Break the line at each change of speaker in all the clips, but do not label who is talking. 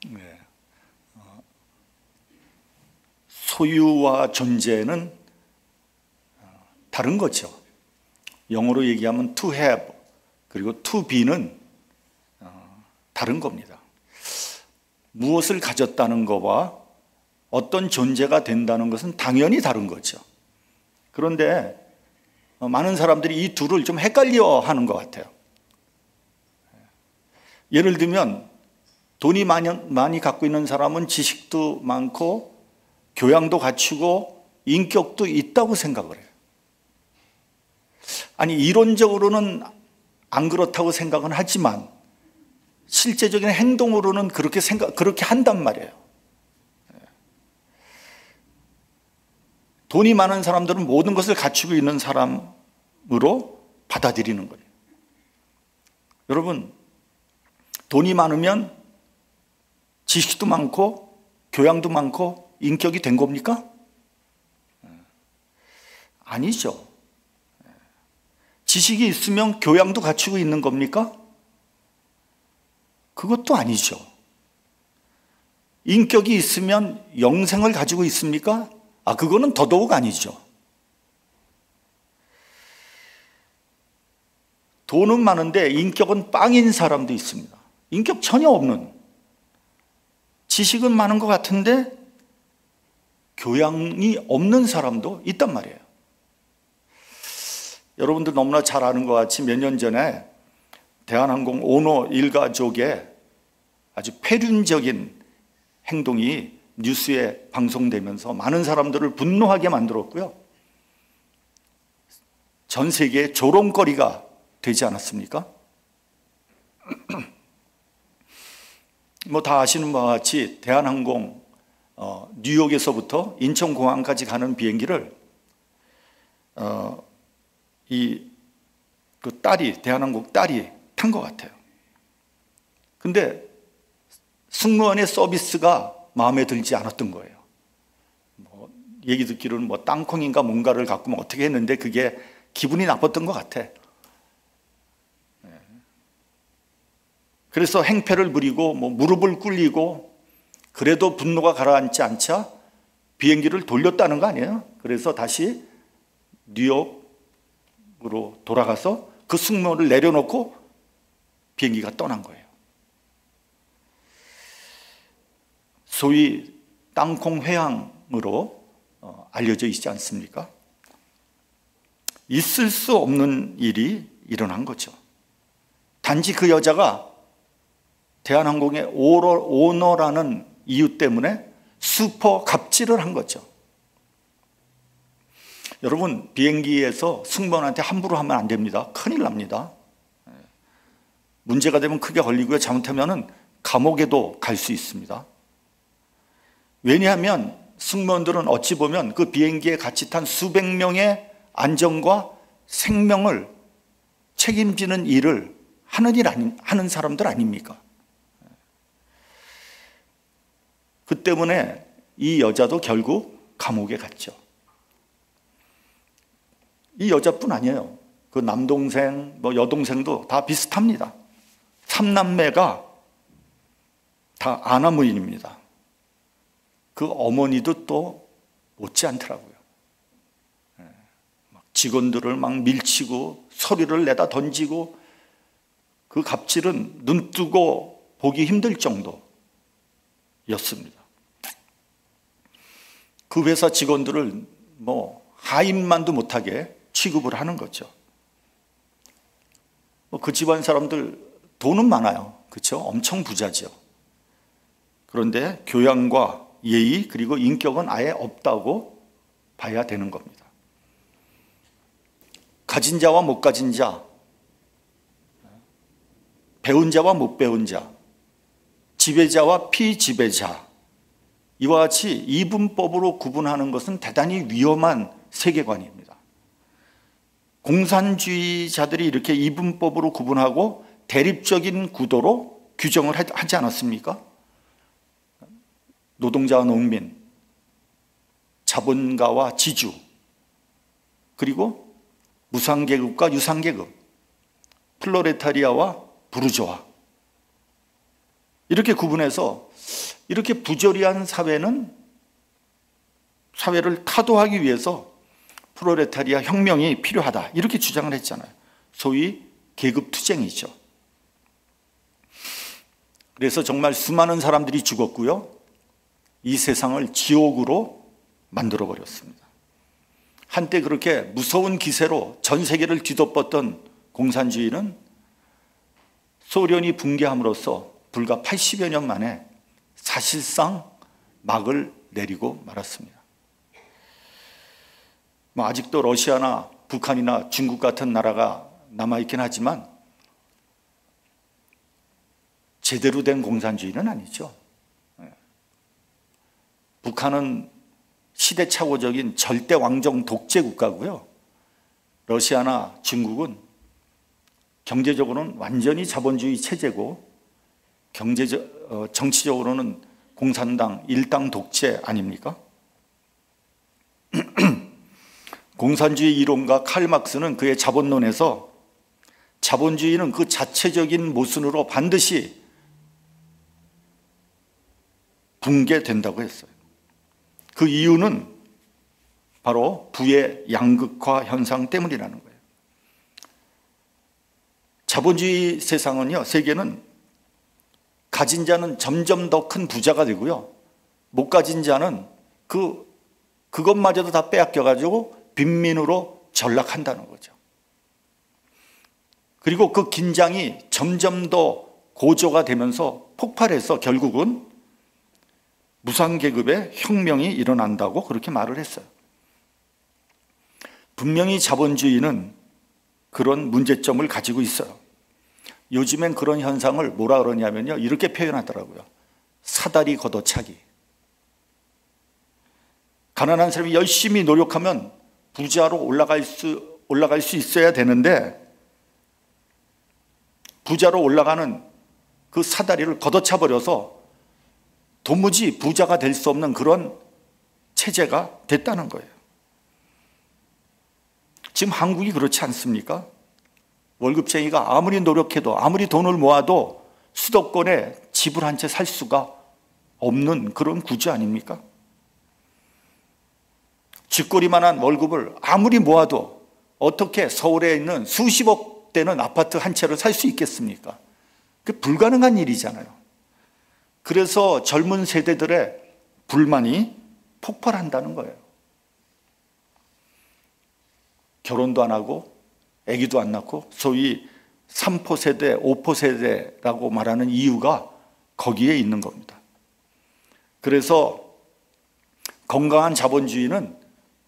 네. 소유와 존재는 다른 거죠. 영어로 얘기하면 to have 그리고 to be는 다른 겁니다. 무엇을 가졌다는 것과 어떤 존재가 된다는 것은 당연히 다른 거죠. 그런데 많은 사람들이 이 둘을 좀 헷갈려 하는 것 같아요. 예를 들면 돈이 많이 갖고 있는 사람은 지식도 많고 교양도 갖추고 인격도 있다고 생각을 해요. 아니, 이론적으로는 안 그렇다고 생각은 하지만 실제적인 행동으로는 그렇게 한단 말이에요. 돈이 많은 사람들은 모든 것을 갖추고 있는 사람으로 받아들이는 거예요. 여러분, 돈이 많으면 지식도 많고 교양도 많고 인격이 된 겁니까? 아니죠. 지식이 있으면 교양도 갖추고 있는 겁니까? 그것도 아니죠. 인격이 있으면 영생을 가지고 있습니까? 그거는 더더욱 아니죠. 돈은 많은데 인격은 빵인 사람도 있습니다. 인격 전혀 없는, 지식은 많은 것 같은데 교양이 없는 사람도 있단 말이에요. 여러분들 너무나 잘 아는 것 같이 몇 년 전에 대한항공 오너 일가족의 아주 폐륜적인 행동이 뉴스에 방송되면서 많은 사람들을 분노하게 만들었고요. 전 세계의 조롱거리가 되지 않았습니까? 다 아시는 바와 같이 대한항공 뉴욕에서부터 인천공항까지 가는 비행기를 대한항공 딸이 탄 것 같아요. 근데 승무원의 서비스가 마음에 들지 않았던 거예요. 얘기 듣기로는 땅콩인가 뭔가를 갖고 어떻게 했는데 그게 기분이 나빴던 것 같아. 그래서 행패를 부리고 무릎을 꿇리고 그래도 분노가 가라앉지 않자 비행기를 돌렸다는 거 아니에요? 그래서 다시 뉴욕으로 돌아가서 그 승무원을 내려놓고 비행기가 떠난 거예요. 소위 땅콩 회항으로 알려져 있지 않습니까? 있을 수 없는 일이 일어난 거죠. 단지 그 여자가 대한항공의 오너라는 이유 때문에 슈퍼 갑질을 한 거죠. 여러분, 비행기에서 승무원한테 함부로 하면 안 됩니다. 큰일 납니다. 문제가 되면 크게 걸리고요. 잘못하면 감옥에도 갈 수 있습니다. 왜냐하면 승무원들은 어찌 보면 그 비행기에 같이 탄 수백 명의 안전과 생명을 책임지는 일을 하는 사람들 아닙니까? 그 때문에 이 여자도 결국 감옥에 갔죠. 이 여자뿐 아니에요. 그 남동생, 여동생도 다 비슷합니다. 3남매가 다 아나무인입니다. 그 어머니도 또 못지않더라고요. 직원들을 막 밀치고 소리를 내다 던지고 그 갑질은 눈 뜨고 보기 힘들 정도였습니다. 그 회사 직원들을 하인만도 못하게 취급을 하는 거죠. 그 집안 사람들 돈은 많아요. 그렇죠? 엄청 부자죠. 그런데 교양과 예의 그리고 인격은 아예 없다고 봐야 되는 겁니다. 가진 자와 못 가진 자, 배운 자와 못 배운 자, 지배자와 피지배자, 이와 같이 이분법으로 구분하는 것은 대단히 위험한 세계관입니다. 공산주의자들이 이렇게 이분법으로 구분하고 대립적인 구도로 규정을 하지 않았습니까? 노동자와 농민, 자본가와 지주, 그리고 무상계급과 유상계급, 플로레타리아와 부르주아, 이렇게 구분해서 이렇게 부조리한 사회를 타도하기 위해서 프롤레타리아 혁명이 필요하다 이렇게 주장을 했잖아요. 소위 계급투쟁이죠. 그래서 정말 수많은 사람들이 죽었고요. 이 세상을 지옥으로 만들어버렸습니다. 한때 그렇게 무서운 기세로 전 세계를 뒤덮었던 공산주의는 소련이 붕괴함으로써 불과 80여 년 만에 사실상 막을 내리고 말았습니다. 아직도 러시아나 북한이나 중국 같은 나라가 남아있긴 하지만 제대로 된 공산주의는 아니죠. 북한은 시대착오적인 절대 왕정 독재 국가고요. 러시아나 중국은 경제적으로는 완전히 자본주의 체제고 정치적으로는 공산당 일당 독재 아닙니까? 공산주의 이론가 칼 막스는 그의 자본론에서 자본주의는 그 자체적인 모순으로 반드시 붕괴된다고 했어요. 그 이유는 바로 부의 양극화 현상 때문이라는 거예요. 자본주의 세상은요, 세계는 가진 자는 점점 더 큰 부자가 되고요, 못 가진 자는 그것마저도 다 빼앗겨가지고 빈민으로 전락한다는 거죠. 그리고 그 긴장이 점점 더 고조가 되면서 폭발해서 결국은 무상계급의 혁명이 일어난다고 그렇게 말을 했어요. 분명히 자본주의는 그런 문제점을 가지고 있어요. 요즘엔 그런 현상을 뭐라 그러냐면요, 이렇게 표현하더라고요. 사다리 걷어차기. 가난한 사람이 열심히 노력하면 부자로 올라갈 수 있어야 되는데, 부자로 올라가는 그 사다리를 걷어차 버려서 도무지 부자가 될 수 없는 그런 체제가 됐다는 거예요. 지금 한국이 그렇지 않습니까? 월급쟁이가 아무리 노력해도, 아무리 돈을 모아도 수도권에 집을 한 채 살 수가 없는 그런 구조 아닙니까? 쥐꼬리만한 월급을 아무리 모아도 어떻게 서울에 있는 수십억 대는 아파트 한 채를 살 수 있겠습니까? 그게 불가능한 일이잖아요. 그래서 젊은 세대들의 불만이 폭발한다는 거예요. 결혼도 안 하고 아기도 안 낳고 소위 3포 세대, 5포 세대라고 말하는 이유가 거기에 있는 겁니다. 그래서 건강한 자본주의는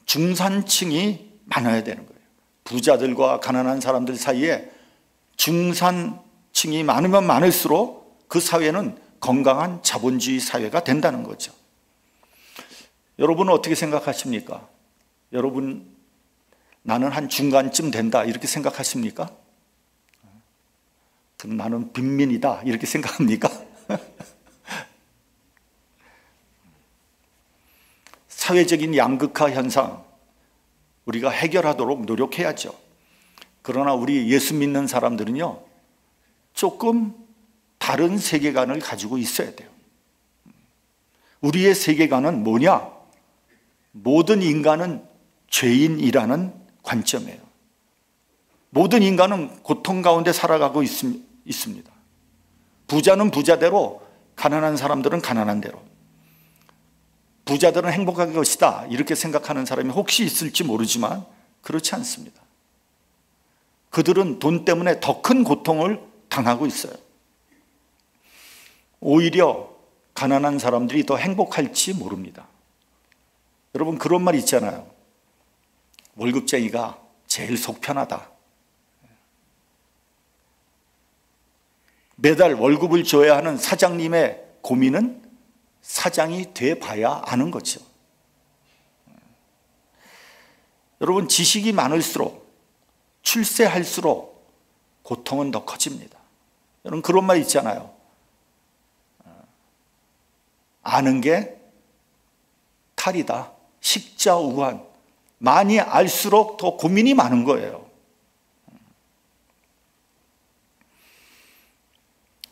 중산층이 많아야 되는 거예요. 부자들과 가난한 사람들 사이에 중산층이 많으면 많을수록 그 사회는 건강한 자본주의 사회가 된다는 거죠. 여러분은 어떻게 생각하십니까? 여러분, 나는 한 중간쯤 된다 이렇게 생각하십니까? 그럼 나는 빈민이다 이렇게 생각합니까? 사회적인 양극화 현상 우리가 해결하도록 노력해야죠. 그러나 우리 예수 믿는 사람들은요, 조금 다른 세계관을 가지고 있어야 돼요. 우리의 세계관은 뭐냐? 모든 인간은 죄인이라는 관점이에요. 모든 인간은 고통 가운데 살아가고 있습니다. 부자는 부자대로, 가난한 사람들은 가난한 대로. 부자들은 행복할 것이다 이렇게 생각하는 사람이 혹시 있을지 모르지만 그렇지 않습니다. 그들은 돈 때문에 더 큰 고통을 당하고 있어요. 오히려 가난한 사람들이 더 행복할지 모릅니다. 여러분, 그런 말 있잖아요. 월급쟁이가 제일 속 편하다. 매달 월급을 줘야 하는 사장님의 고민은 사장이 돼봐야 아는 거죠. 여러분, 지식이 많을수록, 출세할수록 고통은 더 커집니다. 여러분, 그런 말 있잖아요. 아는 게 탈이다. 식자우한. 많이 알수록 더 고민이 많은 거예요.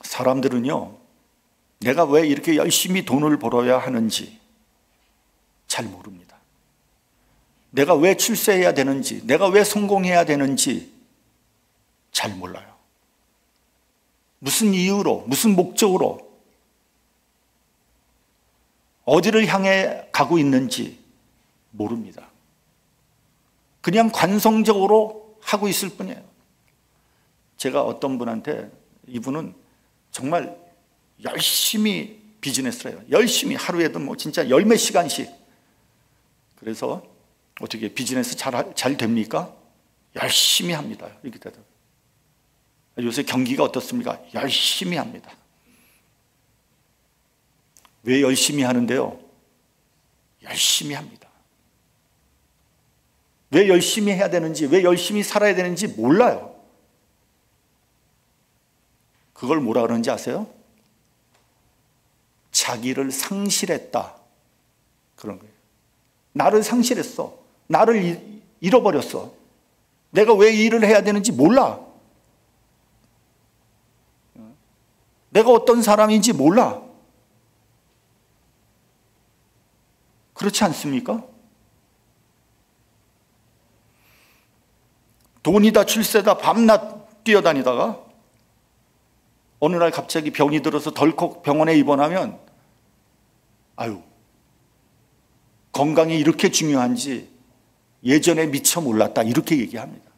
사람들은요, 내가 왜 이렇게 열심히 돈을 벌어야 하는지 잘 모릅니다. 내가 왜 출세해야 되는지, 내가 왜 성공해야 되는지 잘 몰라요. 무슨 이유로, 무슨 목적으로, 어디를 향해 가고 있는지 모릅니다. 그냥 관성적으로 하고 있을 뿐이에요. 제가 어떤 분한테, 이분은 정말 열심히 비즈니스를 해요. 열심히 하루에도 뭐 진짜 열 몇 시간씩. 그래서 어떻게 비즈니스 잘 됩니까? 열심히 합니다. 이렇게 되더라고요. 요새 경기가 어떻습니까? 열심히 합니다. 왜 열심히 하는데요? 열심히 합니다. 왜 열심히 해야 되는지, 왜 열심히 살아야 되는지 몰라요. 그걸 뭐라 그러는지 아세요? 자기를 상실했다. 그런 거예요. 나를 상실했어. 나를 잃어버렸어. 내가 왜 이 일을 해야 되는지 몰라. 내가 어떤 사람인지 몰라. 그렇지 않습니까? 돈이다 출세다 밤낮 뛰어다니다가 어느 날 갑자기 병이 들어서 덜컥 병원에 입원하면 아유, 건강이 이렇게 중요한지 예전에 미처 몰랐다 이렇게 얘기합니다.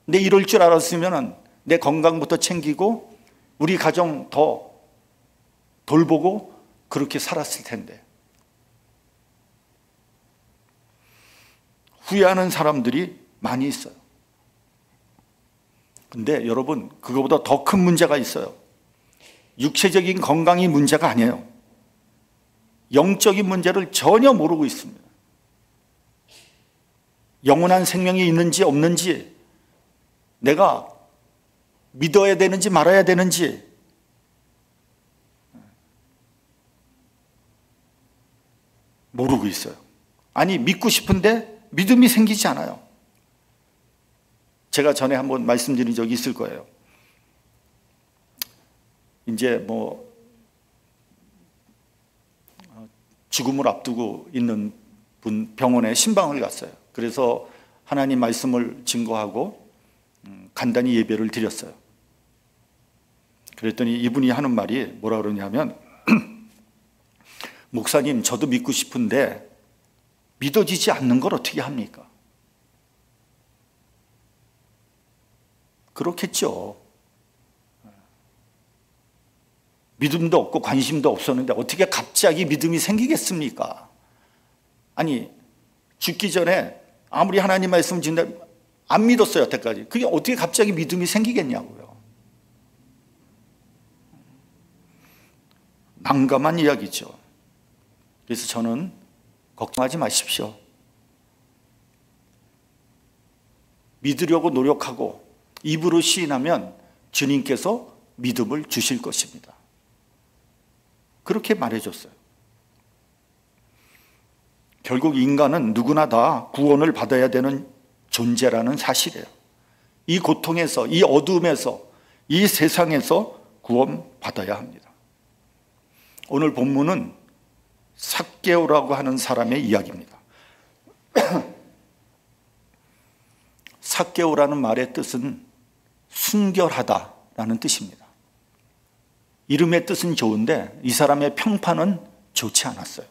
근데 이럴 줄 알았으면 내 건강부터 챙기고 우리 가정 더 돌보고 그렇게 살았을 텐데. 후회하는 사람들이 많이 있어요. 근데 여러분, 그거보다 더 큰 문제가 있어요. 육체적인 건강이 문제가 아니에요. 영적인 문제를 전혀 모르고 있습니다. 영원한 생명이 있는지 없는지, 내가 믿어야 되는지 말아야 되는지, 모르고 있어요. 아니, 믿고 싶은데 믿음이 생기지 않아요. 제가 전에 한번 말씀드린 적이 있을 거예요. 이제 뭐 죽음을 앞두고 있는 분 병원에 신방을 갔어요. 그래서 하나님 말씀을 증거하고 간단히 예배를 드렸어요. 그랬더니 이분이 하는 말이 뭐라 그러냐면 목사님, 저도 믿고 싶은데 믿어지지 않는 걸 어떻게 합니까? 그렇겠죠. 믿음도 없고 관심도 없었는데 어떻게 갑자기 믿음이 생기겠습니까? 아니, 죽기 전에 아무리 하나님 말씀 듣는데 안 믿었어요, 여태까지. 그게 어떻게 갑자기 믿음이 생기겠냐고요. 난감한 이야기죠. 그래서 저는 걱정하지 마십시오. 믿으려고 노력하고 입으로 시인하면 주님께서 믿음을 주실 것입니다. 그렇게 말해줬어요. 결국 인간은 누구나 다 구원을 받아야 되는 존재라는 사실이에요. 이 고통에서, 이 어두움에서, 이 세상에서 구원받아야 합니다. 오늘 본문은 삭개오라고 하는 사람의 이야기입니다. 삭개오라는 말의 뜻은 순결하다라는 뜻입니다. 이름의 뜻은 좋은데 이 사람의 평판은 좋지 않았어요.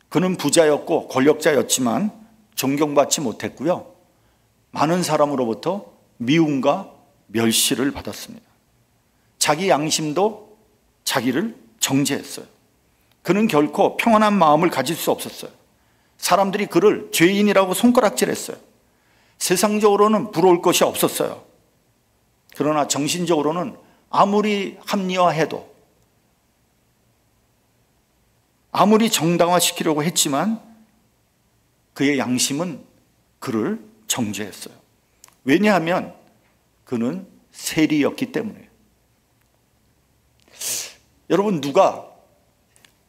그는 부자였고 권력자였지만 존경받지 못했고요. 많은 사람으로부터 미움과 멸시를 받았습니다. 자기 양심도 자기를 정죄했어요. 그는 결코 평안한 마음을 가질 수 없었어요. 사람들이 그를 죄인이라고 손가락질했어요. 세상적으로는 부러울 것이 없었어요. 그러나 정신적으로는 아무리 합리화해도, 아무리 정당화시키려고 했지만 그의 양심은 그를 정죄했어요. 왜냐하면 그는 세리였기 때문에. 여러분, 누가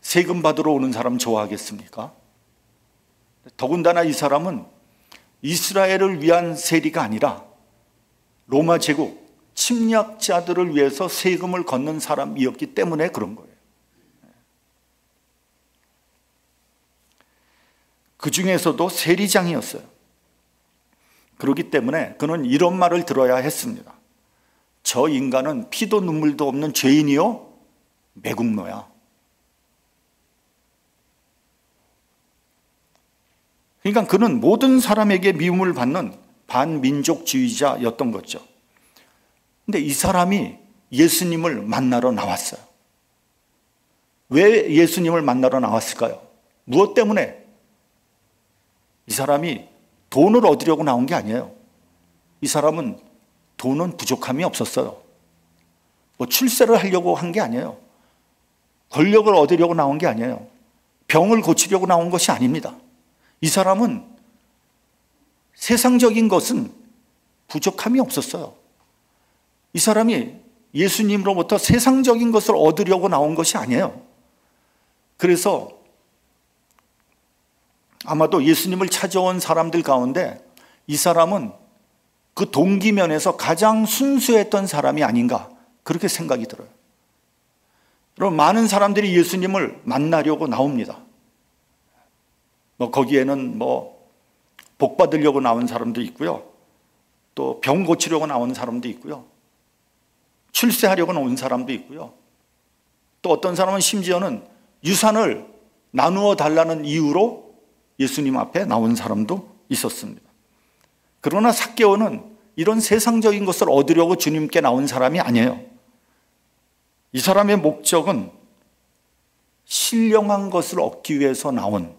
세금 받으러 오는 사람 좋아하겠습니까? 더군다나 이 사람은 이스라엘을 위한 세리가 아니라 로마 제국 침략자들을 위해서 세금을 걷는 사람이었기 때문에 그런 거예요. 그 중에서도 세리장이었어요. 그렇기 때문에 그는 이런 말을 들어야 했습니다. 저 인간은 피도 눈물도 없는 죄인이요 매국노야. 그러니까 그는 모든 사람에게 미움을 받는 반민족주의자였던 거죠. 근데 이 사람이 예수님을 만나러 나왔어요. 왜 예수님을 만나러 나왔을까요? 무엇 때문에? 이 사람이 돈을 얻으려고 나온 게 아니에요. 이 사람은 돈은 부족함이 없었어요. 뭐 출세를 하려고 한 게 아니에요. 권력을 얻으려고 나온 게 아니에요. 병을 고치려고 나온 것이 아닙니다. 이 사람은 세상적인 것은 부족함이 없었어요. 이 사람이 예수님으로부터 세상적인 것을 얻으려고 나온 것이 아니에요. 그래서 아마도 예수님을 찾아온 사람들 가운데 이 사람은 그 동기면에서 가장 순수했던 사람이 아닌가 그렇게 생각이 들어요. 여러분, 많은 사람들이 예수님을 만나려고 나옵니다. 거기에는 복 받으려고 나온 사람도 있고요. 또 병 고치려고 나온 사람도 있고요. 출세하려고 나온 사람도 있고요. 또 어떤 사람은 심지어는 유산을 나누어 달라는 이유로 예수님 앞에 나온 사람도 있었습니다. 그러나 삭개오는 이런 세상적인 것을 얻으려고 주님께 나온 사람이 아니에요. 이 사람의 목적은 신령한 것을 얻기 위해서 나온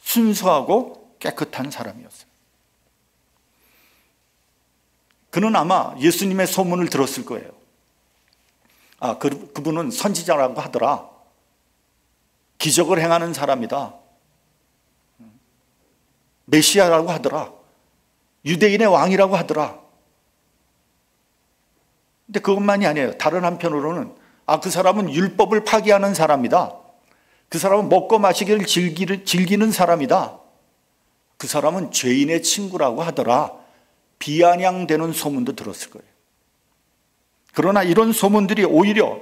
순수하고 깨끗한 사람이었어요. 그는 아마 예수님의 소문을 들었을 거예요. 그분은 선지자라고 하더라. 기적을 행하는 사람이다. 메시아라고 하더라. 유대인의 왕이라고 하더라. 근데 그것만이 아니에요. 다른 한편으로는 그 사람은 율법을 파기하는 사람이다. 그 사람은 먹고 마시기를 즐기는 사람이다. 그 사람은 죄인의 친구라고 하더라. 비아냥되는 소문도 들었을 거예요. 그러나 이런 소문들이 오히려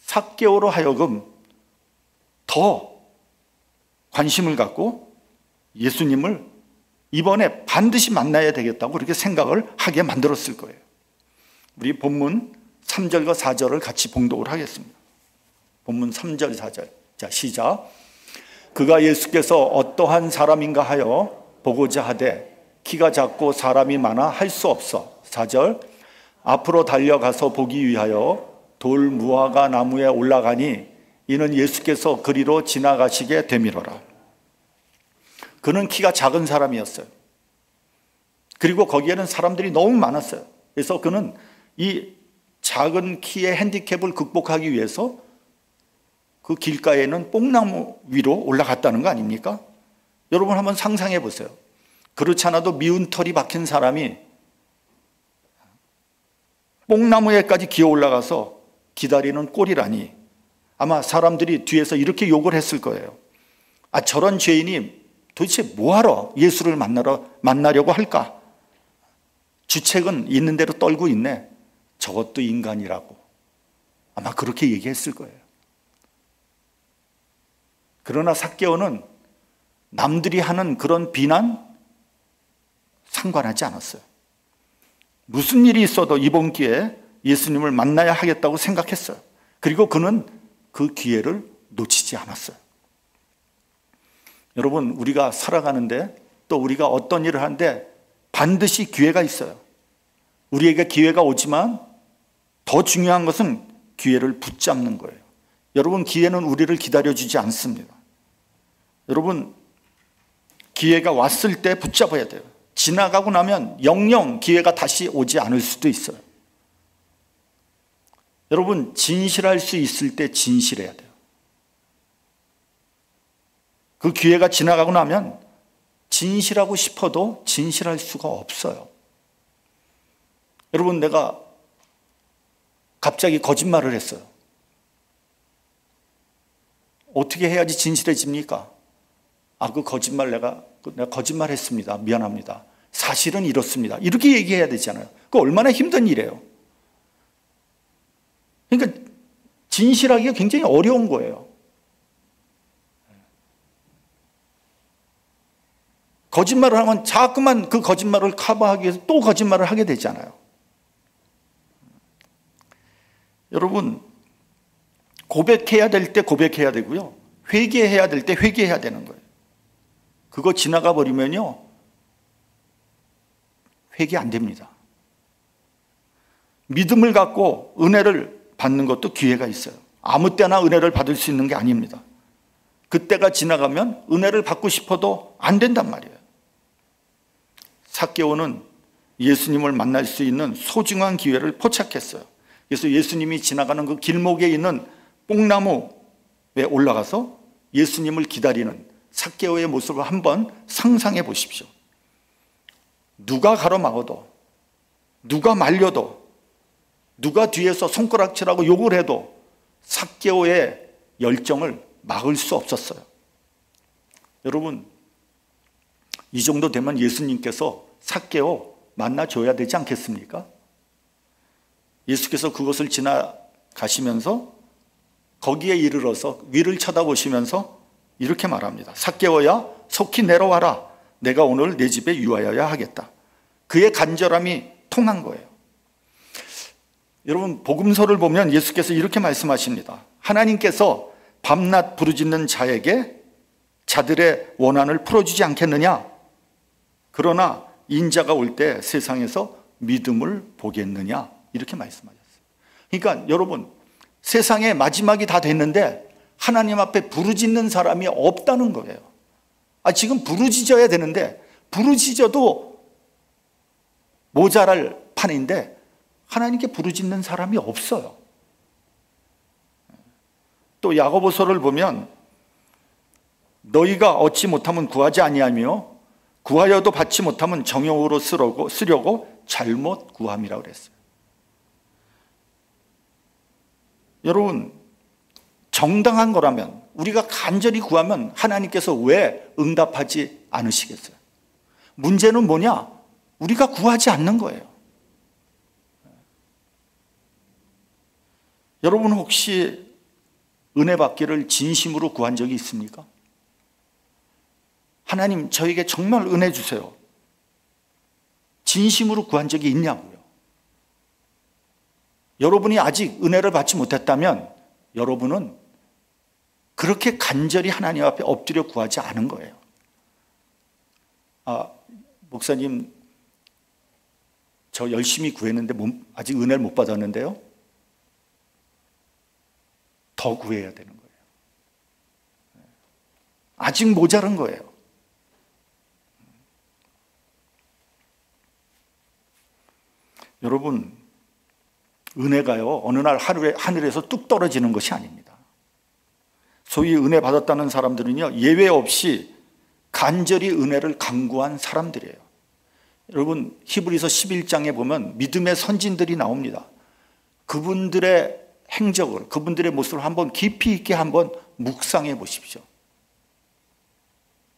삭개오로 하여금 더 관심을 갖고 예수님을 이번에 반드시 만나야 되겠다고 그렇게 생각을 하게 만들었을 거예요. 우리 본문 3절과 4절을 같이 봉독을 하겠습니다. 본문 3절 4절. 자, 시작. 그가 예수께서 어떠한 사람인가 하여 보고자 하되 키가 작고 사람이 많아 할 수 없어. 4절. 앞으로 달려가서 보기 위하여 돌 무화과 나무에 올라가니 이는 예수께서 그리로 지나가시게 되밀어라. 그는 키가 작은 사람이었어요. 그리고 거기에는 사람들이 너무 많았어요. 그래서 그는 이 작은 키의 핸디캡을 극복하기 위해서 그 길가에는 뽕나무 위로 올라갔다는 거 아닙니까? 여러분 한번 상상해 보세요. 그렇지 않아도 미운 털이 박힌 사람이 뽕나무에까지 기어 올라가서 기다리는 꼴이라니 아마 사람들이 뒤에서 이렇게 욕을 했을 거예요. 저런 죄인이 도대체 뭐하러 예수를 만나려고 할까? 주책은 있는 대로 떨고 있네. 저것도 인간이라고. 아마 그렇게 얘기했을 거예요. 그러나 삭개오는 남들이 하는 그런 비난 상관하지 않았어요. 무슨 일이 있어도 이번 기회에 예수님을 만나야 하겠다고 생각했어요. 그리고 그는 그 기회를 놓치지 않았어요. 여러분, 우리가 살아가는데 또 우리가 어떤 일을 하는데 반드시 기회가 있어요. 우리에게 기회가 오지만 더 중요한 것은 기회를 붙잡는 거예요. 여러분, 기회는 우리를 기다려주지 않습니다. 여러분, 기회가 왔을 때 붙잡아야 돼요. 지나가고 나면 영영 기회가 다시 오지 않을 수도 있어요. 여러분, 진실할 수 있을 때 진실해야 돼요. 그 기회가 지나가고 나면 진실하고 싶어도 진실할 수가 없어요. 여러분, 내가 갑자기 거짓말을 했어요. 어떻게 해야지 진실해집니까? 그 거짓말 내가 거짓말했습니다. 미안합니다. 사실은 이렇습니다. 이렇게 얘기해야 되잖아요. 그 얼마나 힘든 일이에요. 그러니까 진실하기가 굉장히 어려운 거예요. 거짓말을 하면 자꾸만 그 거짓말을 커버하기 위해서 또 거짓말을 하게 되잖아요. 여러분, 고백해야 될 때 고백해야 되고요. 회개해야 될 때 회개해야 되는 거예요. 그거 지나가 버리면요, 회개 안 됩니다. 믿음을 갖고 은혜를 받는 것도 기회가 있어요. 아무 때나 은혜를 받을 수 있는 게 아닙니다. 그때가 지나가면 은혜를 받고 싶어도 안 된단 말이에요. 삭개오는 예수님을 만날 수 있는 소중한 기회를 포착했어요. 그래서 예수님이 지나가는 그 길목에 있는 뽕나무에 올라가서 예수님을 기다리는 삭개오의 모습을 한번 상상해 보십시오. 누가 가로막아도, 누가 말려도, 누가 뒤에서 손가락질하고 욕을 해도 삭개오의 열정을 막을 수 없었어요. 여러분, 이 정도 되면 예수님께서 삭개오 만나줘야 되지 않겠습니까? 예수께서 그것을 지나가시면서 거기에 이르러서 위를 쳐다보시면서 이렇게 말합니다. 삭개오야, 속히 내려와라. 내가 오늘 내 집에 유하여야 하겠다. 그의 간절함이 통한 거예요. 여러분, 복음서를 보면 예수께서 이렇게 말씀하십니다. 하나님께서 밤낮 부르짖는 자에게 자들의 원한을 풀어주지 않겠느냐? 그러나 인자가 올 때 세상에서 믿음을 보겠느냐? 이렇게 말씀하셨어요. 그러니까 여러분, 세상의 마지막이 다 됐는데 하나님 앞에 부르짖는 사람이 없다는 거예요. 지금 부르짖어야 되는데 부르짖어도 모자랄 판인데 하나님께 부르짖는 사람이 없어요. 또 야고보서를 보면 너희가 얻지 못하면 구하지 아니하며 구하여도 받지 못하면 정욕으로 쓰려고 잘못 구함이라고 그랬어요. 여러분, 정당한 거라면 우리가 간절히 구하면 하나님께서 왜 응답하지 않으시겠어요? 문제는 뭐냐? 우리가 구하지 않는 거예요. 여러분, 혹시 은혜 받기를 진심으로 구한 적이 있습니까? 하나님, 저에게 정말 은혜 주세요. 진심으로 구한 적이 있냐고요. 여러분이 아직 은혜를 받지 못했다면 여러분은 그렇게 간절히 하나님 앞에 엎드려 구하지 않은 거예요. 목사님, 저 열심히 구했는데 아직 은혜를 못 받았는데요. 더 구해야 되는 거예요. 아직 모자란 거예요. 여러분, 은혜가요, 어느 날 하늘에서 뚝 떨어지는 것이 아닙니다. 소위 은혜 받았다는 사람들은요, 예외 없이 간절히 은혜를 간구한 사람들이에요. 여러분, 히브리서 11장에 보면 믿음의 선진들이 나옵니다. 그분들의 행적을, 그분들의 모습을 한번 깊이 있게 한번 묵상해 보십시오.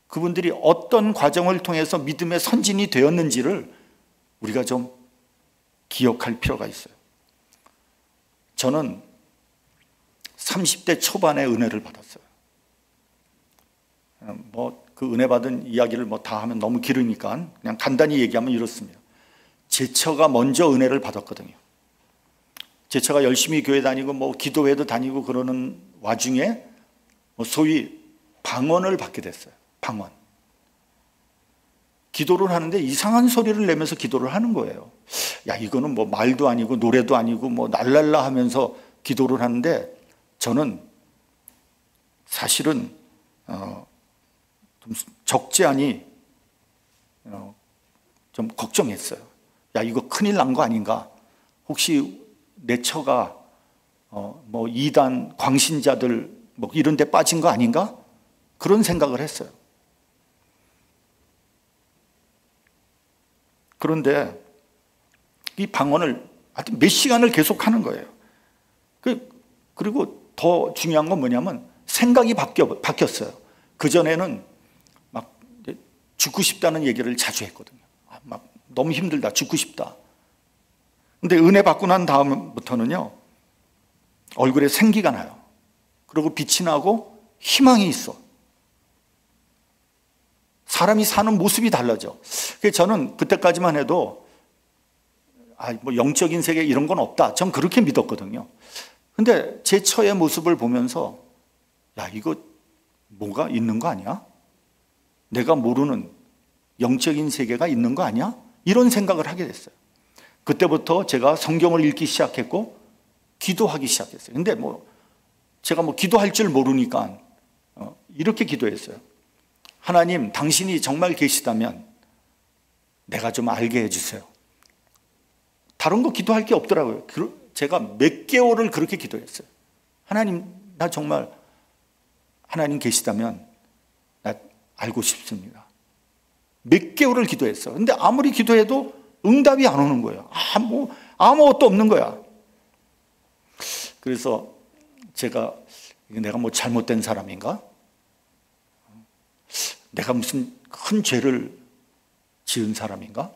그분들이 어떤 과정을 통해서 믿음의 선진이 되었는지를 우리가 좀 기억할 필요가 있어요. 저는 30대 초반에 은혜를 받았어요. 그 은혜 받은 이야기를 다 하면 너무 길으니까 그냥 간단히 얘기하면 이렇습니다. 제 처가 먼저 은혜를 받았거든요. 제 처가 열심히 교회 다니고 기도회도 다니고 그러는 와중에 소위 방언을 받게 됐어요. 방언. 기도를 하는데 이상한 소리를 내면서 기도를 하는 거예요. 야, 이거는 말도 아니고 노래도 아니고 날랄라 하면서 기도를 하는데 저는 사실은 좀 적지 않이 좀 걱정했어요. 야, 이거 큰일 난 거 아닌가? 혹시 내 처가 이단 광신자들 이런 데 빠진 거 아닌가? 그런 생각을 했어요. 그런데 이 방언을 하여튼 몇 시간을 계속 하는 거예요. 그리고 더 중요한 건 뭐냐면 생각이 바뀌었어요. 그전에는 막 죽고 싶다는 얘기를 자주 했거든요. 막 너무 힘들다, 죽고 싶다. 근데 은혜 받고 난 다음부터는요, 얼굴에 생기가 나요. 그리고 빛이 나고 희망이 있어. 사람이 사는 모습이 달라져. 그래서 저는 그때까지만 해도 뭐 영적인 세계 이런 건 없다, 전 그렇게 믿었거든요. 근데 제 처의 모습을 보면서 야, 이거 뭐가 있는 거 아니야? 내가 모르는 영적인 세계가 있는 거 아니야? 이런 생각을 하게 됐어요. 그때부터 제가 성경을 읽기 시작했고 기도하기 시작했어요. 근데 제가 기도할 줄 모르니까 이렇게 기도했어요. 하나님, 당신이 정말 계시다면 내가 좀 알게 해주세요. 다른 거 기도할 게 없더라고요. 제가 몇 개월을 그렇게 기도했어요. 하나님, 나 정말 하나님 계시다면 나 알고 싶습니다. 몇 개월을 기도했어요. 근데 아무리 기도해도 응답이 안 오는 거예요. 아무것도 없는 거야. 그래서 제가 내가 잘못된 사람인가? 내가 무슨 큰 죄를 지은 사람인가?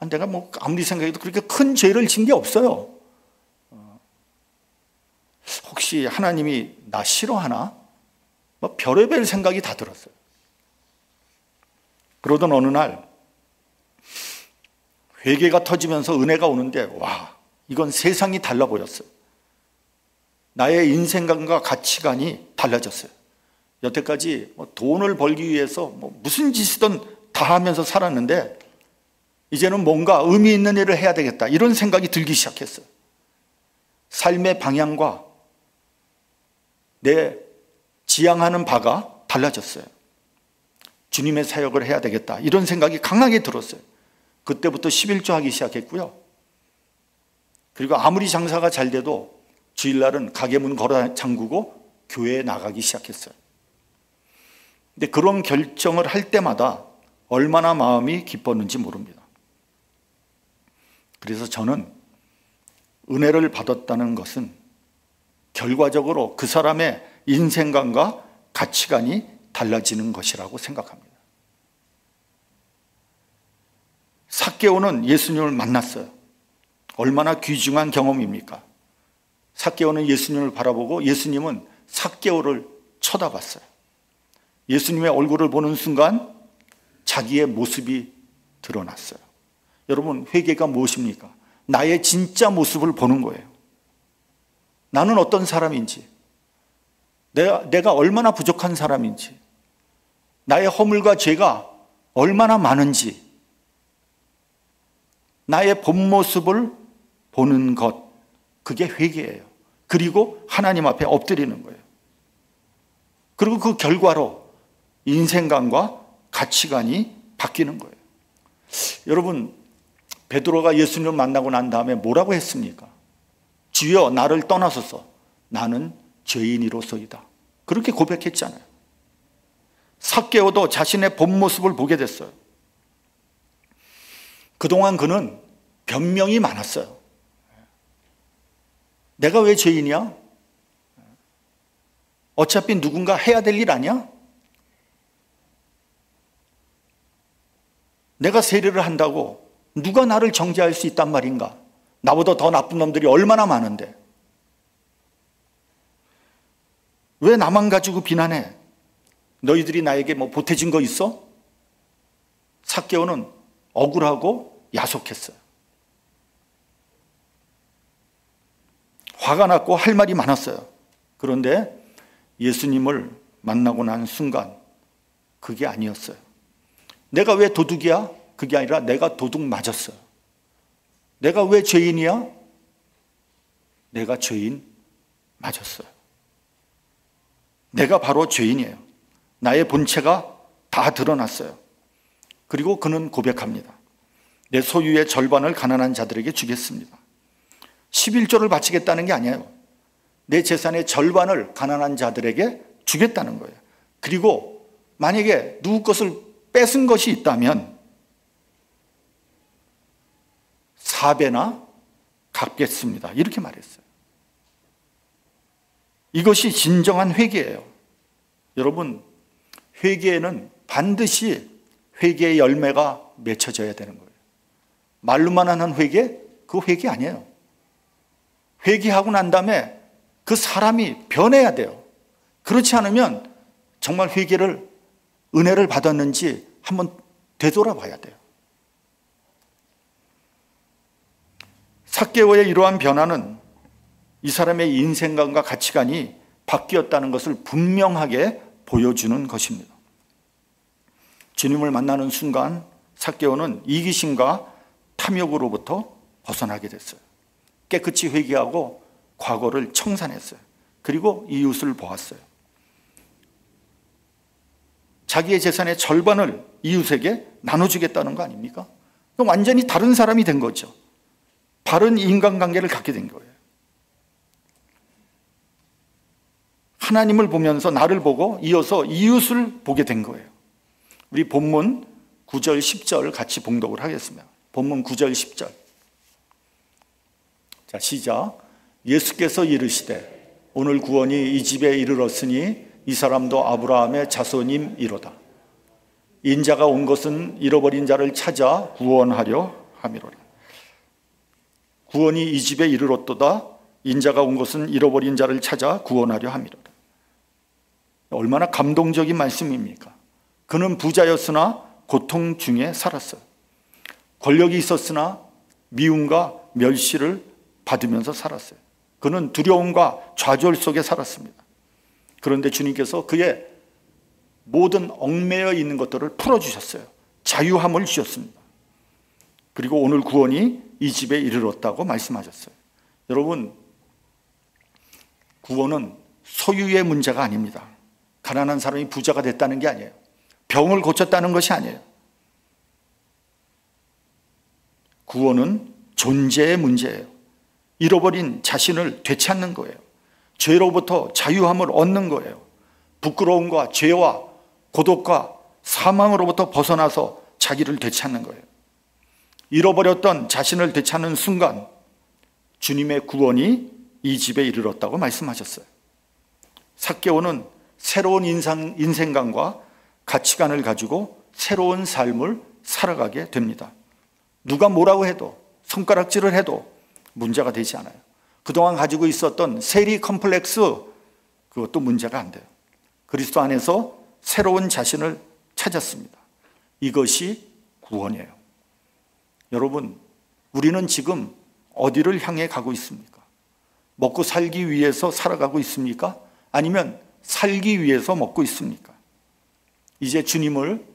내가 아무리 생각해도 그렇게 큰 죄를 지은 게 없어요. 혹시 하나님이 나 싫어하나? 별의별 생각이 다 들었어요. 그러던 어느 날 회개가 터지면서 은혜가 오는데 와, 이건 세상이 달라 보였어요. 나의 인생관과 가치관이 달라졌어요. 여태까지 돈을 벌기 위해서 무슨 짓이든 다 하면서 살았는데 이제는 뭔가 의미 있는 일을 해야 되겠다, 이런 생각이 들기 시작했어요. 삶의 방향과 내 지향하는 바가 달라졌어요. 주님의 사역을 해야 되겠다, 이런 생각이 강하게 들었어요. 그때부터 11조 하기 시작했고요. 그리고 아무리 장사가 잘 돼도 주일날은 가게 문 걸어 잠그고 교회에 나가기 시작했어요. 근데 그런 결정을 할 때마다 얼마나 마음이 기뻤는지 모릅니다. 그래서 저는 은혜를 받았다는 것은 결과적으로 그 사람의 인생관과 가치관이 달라지는 것이라고 생각합니다. 삭개오는 예수님을 만났어요. 얼마나 귀중한 경험입니까? 삭개오는 예수님을 바라보고 예수님은 삭개오를 쳐다봤어요. 예수님의 얼굴을 보는 순간 자기의 모습이 드러났어요. 여러분, 회개가 무엇입니까? 나의 진짜 모습을 보는 거예요. 나는 어떤 사람인지, 내가 얼마나 부족한 사람인지, 나의 허물과 죄가 얼마나 많은지, 나의 본 모습을 보는 것, 그게 회개예요. 그리고 하나님 앞에 엎드리는 거예요. 그리고 그 결과로 인생관과 가치관이 바뀌는 거예요. 여러분, 베드로가 예수님을 만나고 난 다음에 뭐라고 했습니까? 주여, 나를 떠나소서, 나는 죄인이로소이다, 그렇게 고백했잖아요. 삭개오도 자신의 본 모습을 보게 됐어요. 그동안 그는 변명이 많았어요. 내가 왜 죄인이야? 어차피 누군가 해야 될 일 아니야? 내가 세례를 한다고 누가 나를 정죄할 수 있단 말인가? 나보다 더 나쁜 놈들이 얼마나 많은데 왜 나만 가지고 비난해? 너희들이 나에게 보태진 거 있어? 삭개오는 억울하고 야속했어요. 화가 났고 할 말이 많았어요. 그런데 예수님을 만나고 난 순간 그게 아니었어요. 내가 왜 도둑이야? 그게 아니라 내가 도둑 맞았어요. 내가 왜 죄인이야? 내가 죄인 맞았어요. 내가 바로 죄인이에요. 나의 본체가 다 드러났어요. 그리고 그는 고백합니다. 내 소유의 절반을 가난한 자들에게 주겠습니다. 11조를 바치겠다는 게 아니에요. 내 재산의 절반을 가난한 자들에게 주겠다는 거예요. 그리고 만약에 누구 것을 뺏은 것이 있다면 4배나 갚겠습니다, 이렇게 말했어요. 이것이 진정한 회개예요. 여러분, 회개에는 반드시 회개의 열매가 맺혀져야 되는 거예요. 말로만 하는 회개, 그거 회개 아니에요. 회개하고 난 다음에 그 사람이 변해야 돼요. 그렇지 않으면 정말 회개를, 은혜를 받았는지 한번 되돌아봐야 돼요. 삭개오의 이러한 변화는 이 사람의 인생관과 가치관이 바뀌었다는 것을 분명하게 보여주는 것입니다. 주님을 만나는 순간 삭개오는 이기심과 탐욕으로부터 벗어나게 됐어요. 깨끗이 회개하고 과거를 청산했어요. 그리고 이웃을 보았어요. 자기의 재산의 절반을 이웃에게 나눠주겠다는 거 아닙니까? 완전히 다른 사람이 된 거죠. 바른 인간관계를 갖게 된 거예요. 하나님을 보면서 나를 보고 이어서 이웃을 보게 된 거예요. 우리 본문 9절 10절 같이 봉독을 하겠습니다. 본문 9절 10절. 자, 시작. 예수께서 이르시되 오늘 구원이 이 집에 이르렀으니 이 사람도 아브라함의 자손임이로다. 인자가 온 것은 잃어버린 자를 찾아 구원하려 함이로라. 구원이 이 집에 이르렀도다. 인자가 온 것은 잃어버린 자를 찾아 구원하려 함이로라. 얼마나 감동적인 말씀입니까? 그는 부자였으나 고통 중에 살았어요. 권력이 있었으나 미움과 멸시를 받으면서 살았어요. 그는 두려움과 좌절 속에 살았습니다. 그런데 주님께서 그의 모든 얽매여 있는 것들을 풀어주셨어요. 자유함을 주셨습니다. 그리고 오늘 구원이 이 집에 이르렀다고 말씀하셨어요. 여러분, 구원은 소유의 문제가 아닙니다. 가난한 사람이 부자가 됐다는 게 아니에요. 병을 고쳤다는 것이 아니에요. 구원은 존재의 문제예요. 잃어버린 자신을 되찾는 거예요. 죄로부터 자유함을 얻는 거예요. 부끄러움과 죄와 고독과 사망으로부터 벗어나서 자기를 되찾는 거예요. 잃어버렸던 자신을 되찾는 순간 주님의 구원이 이 집에 이르렀다고 말씀하셨어요. 삭개오는 새로운 인생관과 가치관을 가지고 새로운 삶을 살아가게 됩니다. 누가 뭐라고 해도, 손가락질을 해도 문제가 되지 않아요. 그동안 가지고 있었던 세리 컴플렉스, 그것도 문제가 안 돼요. 그리스도 안에서 새로운 자신을 찾았습니다. 이것이 구원이에요. 여러분, 우리는 지금 어디를 향해 가고 있습니까? 먹고 살기 위해서 살아가고 있습니까? 아니면 살기 위해서 먹고 있습니까? 이제 주님을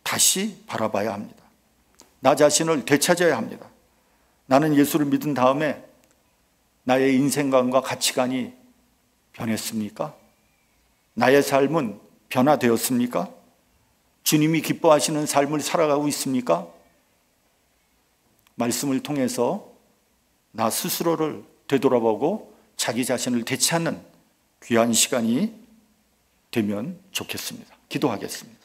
다시 바라봐야 합니다. 나 자신을 되찾아야 합니다. 나는 예수를 믿은 다음에 나의 인생관과 가치관이 변했습니까? 나의 삶은 변화되었습니까? 주님이 기뻐하시는 삶을 살아가고 있습니까? 말씀을 통해서 나 스스로를 되돌아보고 자기 자신을 되찾는 귀한 시간이 되면 좋겠습니다. 기도하겠습니다.